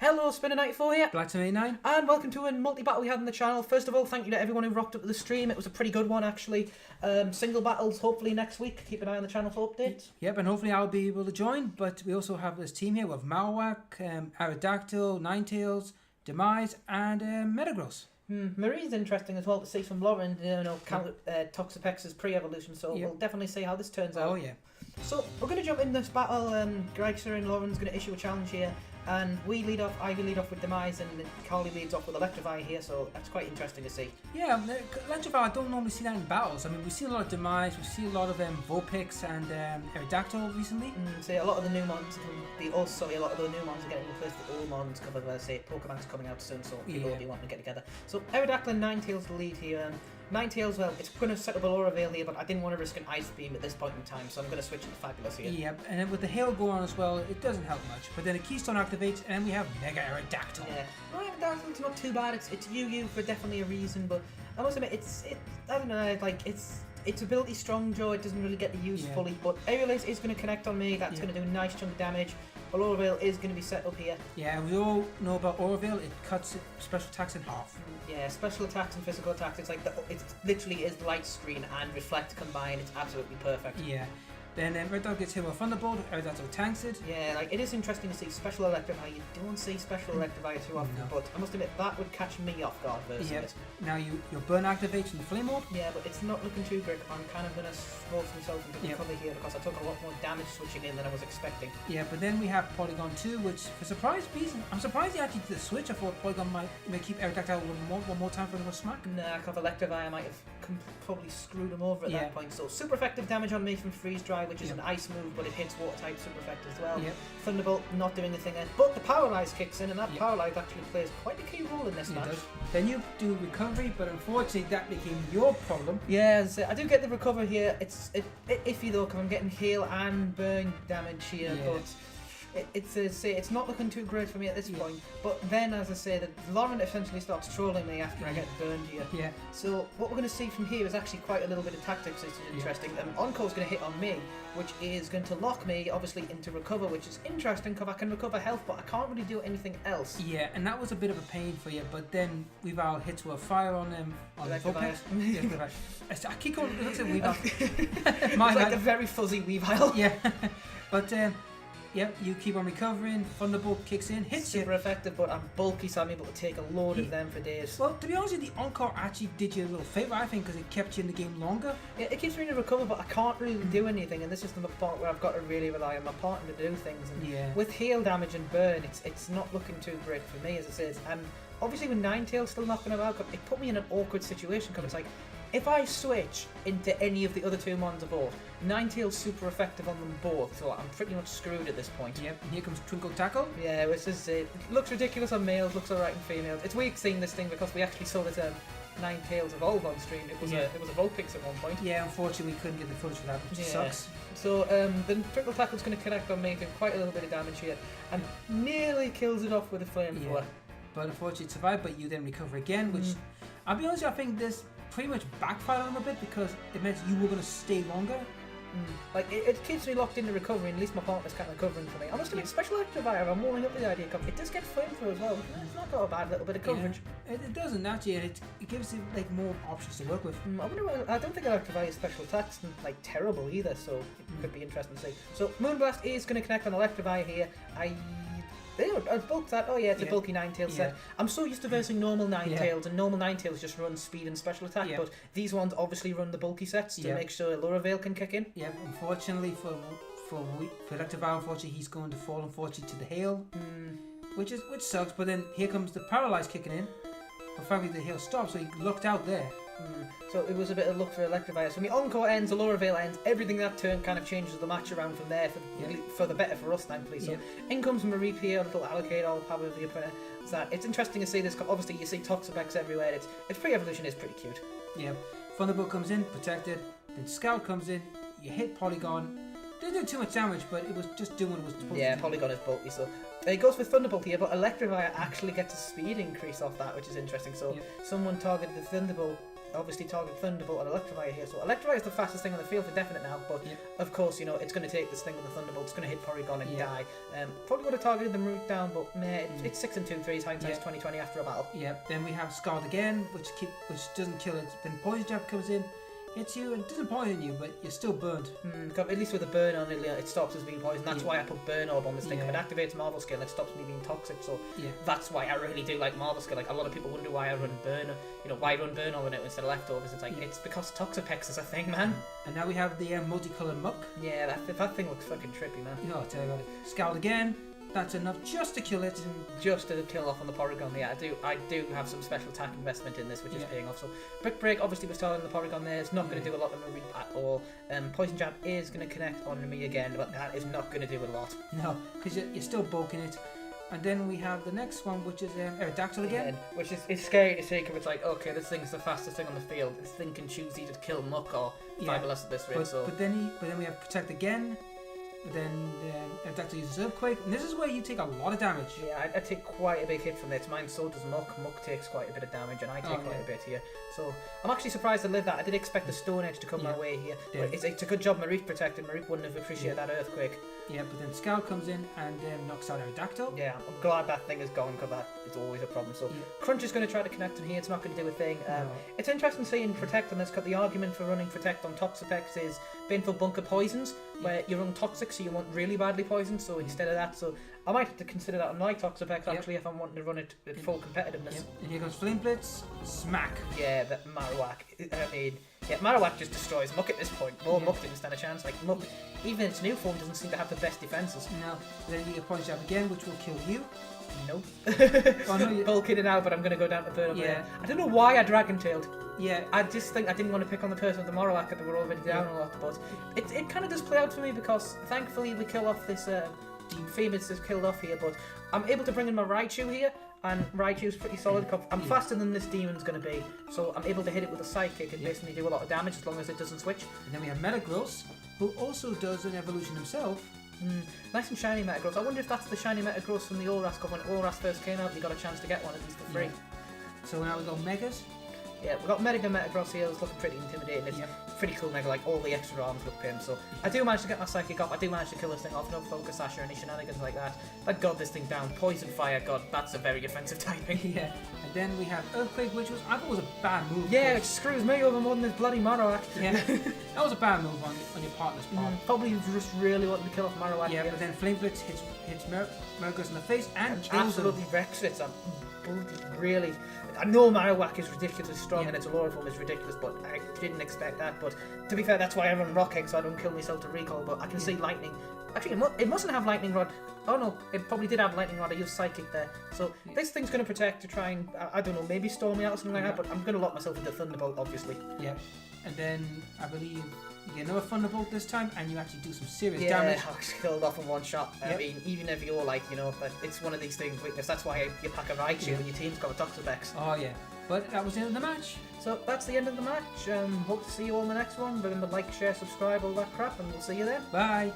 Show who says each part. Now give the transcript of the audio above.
Speaker 1: Hello, Spinner94 here.
Speaker 2: Black289.
Speaker 1: And welcome to a multi-battle we had on the channel. First of all, thank you to everyone who rocked up to the stream. It was a pretty good one, actually. Single battles, hopefully next week. Keep an eye on the channel for updates.
Speaker 2: Yep, and hopefully I'll be able to join. But we also have this team here with Marowak, Aerodactyl, Ninetales, Demise, and Metagross.
Speaker 1: Marie's interesting as well to see from Lauren, Toxapex's pre-evolution, so we'll definitely see how this turns out.
Speaker 2: Oh, yeah.
Speaker 1: So, we're going to jump in this battle. Gregster and Lauren's going to issue a challenge here. And we lead off, Ivy lead off with Demise, and Carly leads off with Electrify here, so that's quite interesting to see.
Speaker 2: Yeah, Electrify, I don't normally see that in battles. I mean, we've seen a lot of Demise, we've seen a lot of Vulpix and Aerodactyl recently.
Speaker 1: See, a lot of the new mons, a lot of the new mons are getting replaced with old mons covered by, say, Pokemon's coming out soon, so people will be wanting to get together. So, Aerodactyl and Ninetales the lead here. Ninetales, well, it's going to set up a Aura Veil here, but I didn't want to risk an Ice Beam at this point in time, so I'm going to switch to Fabulous here.
Speaker 2: Yep, and then with the Hail going on as well, it doesn't help much. But then the Keystone activates, and then we have Mega Aerodactyl.
Speaker 1: Yeah, Aerodactyl's not too bad. It's UU for definitely a reason, but I must admit, I don't know, like, its ability strong jaw, it doesn't really get the use fully, but Aerial Ace is going to connect on me, that's going to do a nice chunk of damage. Aura Veil is going to be set up here.
Speaker 2: Yeah, we all know about Aura Veil, it cuts special attacks in half.
Speaker 1: Yeah, special attacks and physical attacks, it's like, it literally is Light Screen and Reflect combined, it's absolutely perfect.
Speaker 2: Yeah. Then Red Dog gets hit with Thunderbolt, Aerodactyl tanks it.
Speaker 1: Yeah, like, it is interesting to see Special Electrify. You don't see Special Electrify too often, but I must admit, that would catch me off guard versus it.
Speaker 2: Now your Burn activates in the Flame Orb.
Speaker 1: Yeah, but it's not looking too great. I'm kind of going to force myself into recover here because I took a lot more damage switching in than I was expecting.
Speaker 2: Yeah, but then we have Polygon 2, which, for surprise reason, I'm surprised he actually did the switch. I thought Polygon might keep Aerodactyl one more time for another smack.
Speaker 1: Nah, because Electrify, I might have probably screwed him over at that point. So, super effective damage on me from Freeze Dry, which is an ice move, but it hits water type super effective as well. Thunderbolt not doing anything else, but the Paralyze kicks in, and that Paralyze actually plays quite a key role in this match.
Speaker 2: Then you do recovery, but unfortunately that became your problem.
Speaker 1: Yeah, I do get the recover here. It's iffy though, because I'm getting heal and burn damage here, but it's not looking too great for me at this point. But then, as I say, Lauren essentially starts trolling me after I get burned here.
Speaker 2: Yeah.
Speaker 1: So what we're going to see from here is actually quite a little bit of tactics, which is interesting. Encore's going to hit on me, which is going to lock me, obviously, into recover, which is interesting because I can recover health, but I can't really do anything else.
Speaker 2: Yeah, and that was a bit of a pain for you. But then Weavile hits with a fire on Vulpix. I keep calling it looks like Weavile.
Speaker 1: It's like a very fuzzy Weavile.
Speaker 2: Yeah, but. Yep, you keep on recovering, Thunderbolt kicks in, hits
Speaker 1: Super effective, but I'm bulky, so I'm able to take a load of them for days.
Speaker 2: Well, to be honest with you, the Encore actually did you a little favour, I think, because it kept you in the game longer.
Speaker 1: Yeah, it keeps me to recover, but I can't really do anything, and this is the part where I've got to really rely on my partner to do things. And with heal damage and burn, it's not looking too great for me, as I said. And obviously with Ninetales still knocking about, it put me in an awkward situation, because it's like, if I switch into any of the other two mons aboard, Ninetales super effective on them both, so I'm pretty much screwed at this point.
Speaker 2: Yep, and here comes Twinkle Tackle.
Speaker 1: Yeah, which is it looks ridiculous on males, looks alright on females. It's weird seeing this thing because we actually saw this Ninetales evolve on stream. It was a Vulpix at one point.
Speaker 2: Yeah, unfortunately we couldn't get the footage for that, which sucks.
Speaker 1: So the Twinkle Tackle's going to connect on me, doing quite a little bit of damage here, and nearly kills it off with a flamethrower. Yeah.
Speaker 2: But unfortunately it survived, but you then recover again, which, I'll be honest with you, I think this pretty much backfired on him a bit because it meant you were going to stay longer.
Speaker 1: Like, it keeps me locked into recovery, and at least my partner's kind of covering for me. I must admit, Special Electrify, I'm warming up with the idea of it does get flamethrower as well. It's not got a bad little bit of coverage.
Speaker 2: Yeah, it doesn't, actually. It gives you like more options to work with.
Speaker 1: I don't think Electrify's special attacks like terrible either, so it could be interesting to see. So Moonblast is going to connect on Electrify here. I bulked that. Oh yeah, it's a bulky Ninetales set. I'm so used to versing normal Ninetales, and normal Ninetales just run speed and special attack, but these ones obviously run the bulky sets to make sure Aura Veil can kick in.
Speaker 2: Yeah, unfortunately for Electivire, unfortunately he's going to fall to the hail, which sucks. But then here comes the Paralyze kicking in. But finally the hail stops, so he lucked out there.
Speaker 1: So it was a bit of luck for Electivire. So Encore ends, Aura Veil ends, everything that turn kind of changes the match around from there for the better for us, thankfully. So in comes Marie here, a little allocate all power of the opponent. So it's interesting to see this. Obviously you see Toxapex everywhere. Its pre-evolution is pretty cute.
Speaker 2: Yeah. Thunderbolt comes in, protected. Then Scout comes in, you hit Polygon. Didn't do too much damage, but it was just doing what it was supposed to do.
Speaker 1: Yeah, Polygon is bulky, so it goes with Thunderbolt here, but Electrify actually gets a speed increase off that, which is interesting. So someone targeted the Thunderbolt obviously target Thunderbolt and Electrovite here. So Electrovite is the fastest thing on the field for definite now, but of course, you know, it's going to take this thing with the Thunderbolt, it's going to hit Porygon and die. Probably would have targeted the root down, but meh, it's 6 and 2 3s, hindsight's 2020 after a battle.
Speaker 2: Then we have Scald again, which doesn't kill it. Then Poison Jab comes in, hits you, and doesn't poison you, but you're still burned.
Speaker 1: At least with a burn on it stops us being poisoned. That's why I put Burn Orb on this thing. If it activates Marvel Skill, it stops me being toxic. So that's why I really do like Marvel Skill. Like, a lot of people wonder why I run Burn, why run Burn Orb on it instead of Leftovers. It's like, it's because Toxapex is a thing, man.
Speaker 2: And now we have the multicolored Muck.
Speaker 1: Yeah, that thing looks fucking trippy, man.
Speaker 2: I'll tell you about it. Scald again. That's enough just to kill it.
Speaker 1: Just to kill off on the Porygon. Yeah, I do have some special attack investment in this, which is paying off. So Brick Break, obviously we're starting the Porygon there. It's not going to do a lot on Mareep at all. Poison Jab is going to connect on me again, but that is not going to do a lot.
Speaker 2: No, because you're still bulking it. And then we have the next one, which is Aerodactyl again.
Speaker 1: Which is it's scary to see, because it's like, okay, this thing's the fastest thing on the field. This thing can choose either to kill Muck or Fabulous at this rate.
Speaker 2: But then we have Protect again. Then Aerodactyl uses Earthquake, and this is where you take a lot of damage.
Speaker 1: Yeah, I take quite a big hit from this. Mine so does Muck. Muck takes quite a bit of damage, and I take quite a bit here. So I'm actually surprised to live that. I did expect the Stone Edge to come my way here. But it's a good job Mareep protected. Mareep wouldn't have appreciated that Earthquake.
Speaker 2: Yeah, but then Scout comes in and knocks out Aerodactyl.
Speaker 1: Yeah, I'm glad that thing is gone, because that is always a problem. So Crunch is going to try to connect in here. It's not going to do a thing. It's interesting seeing Protect on this, because the argument for running Protect on Toxapex is Baneful Bunker Poisons, where you run Toxic, so you want really badly poisoned. So instead of that, so I might have to consider that on my Toxapex actually, if I'm wanting to run it at full competitiveness.
Speaker 2: And here goes Flame Blitz, smack.
Speaker 1: Yeah, that Marowak. I mean, Marowak just destroys Muck at this point. Muck didn't stand a chance. Like, Muck, even its new form, doesn't seem to have the best defenses.
Speaker 2: No. Then you get Poison Jab again, which will kill you.
Speaker 1: Nope.
Speaker 2: Oh, no,
Speaker 1: bulking it out, but I'm going to go down to Burn there. I don't know why I Dragon-tailed.
Speaker 2: Yeah.
Speaker 1: I just think I didn't want to pick on the person with the Marowak that were already down a lot, but it kind of does play out for me, because thankfully we kill off this Phoenix is killed off here, but I'm able to bring in my Raichu here, and Raichu's pretty solid. I'm faster than this demon's going to be, so I'm able to hit it with a Psychic and basically do a lot of damage as long as it doesn't switch.
Speaker 2: And then we have Metagross, who also does an evolution himself.
Speaker 1: Nice and shiny Metagross. I wonder if that's the shiny Metagross from the Olras, because when Olras first came out, you got a chance to get one at least for free.
Speaker 2: So now we got Megas.
Speaker 1: Yeah, we've got Mega Metagross here. It's looking pretty intimidating. It's pretty cool Mega, like all the extra arms look pin. So I do manage to get my Psychic off. I do manage to kill this thing off. No Focus Sash or any shenanigans like that. Thank God this thing down. Poison Fire, God, that's a very offensive typing.
Speaker 2: Yeah. And then we have Earthquake, which I thought was a bad move.
Speaker 1: Yeah, it screws me over more than this bloody Marowak.
Speaker 2: Yeah, that was a bad move on your partner's part.
Speaker 1: Probably just really wanting to kill off Marowak.
Speaker 2: Yeah, but then Flame Blitz hits Metagross in the face and
Speaker 1: absolutely wrecks it. Really, I know Marowak is ridiculously strong and its Aurora form is ridiculous, but I didn't expect that. But to be fair, that's why I run Rock Egg, so I don't kill myself to recall. But I can see Lightning. Actually, it mustn't have Lightning Rod. Oh no, it probably did have Lightning Rod. I used Psychic there. So this thing's going to protect to try and, I don't know, maybe storm me out or something like that, but I'm going to lock myself into Thunderbolt, obviously.
Speaker 2: Yeah. And then I believe you get another Thunderbolt this time, and you actually do some serious damage.
Speaker 1: Yeah, I killed off in one shot. I mean, even if you're like, it's one of these things, weakness. That's why you pack a Raichu when your team's got a Toxapex.
Speaker 2: Oh yeah. But that was the end of the match.
Speaker 1: So that's the end of the match. Hope to see you all in the next one. Remember, like, share, subscribe, all that crap, and we'll see you then.
Speaker 2: Bye.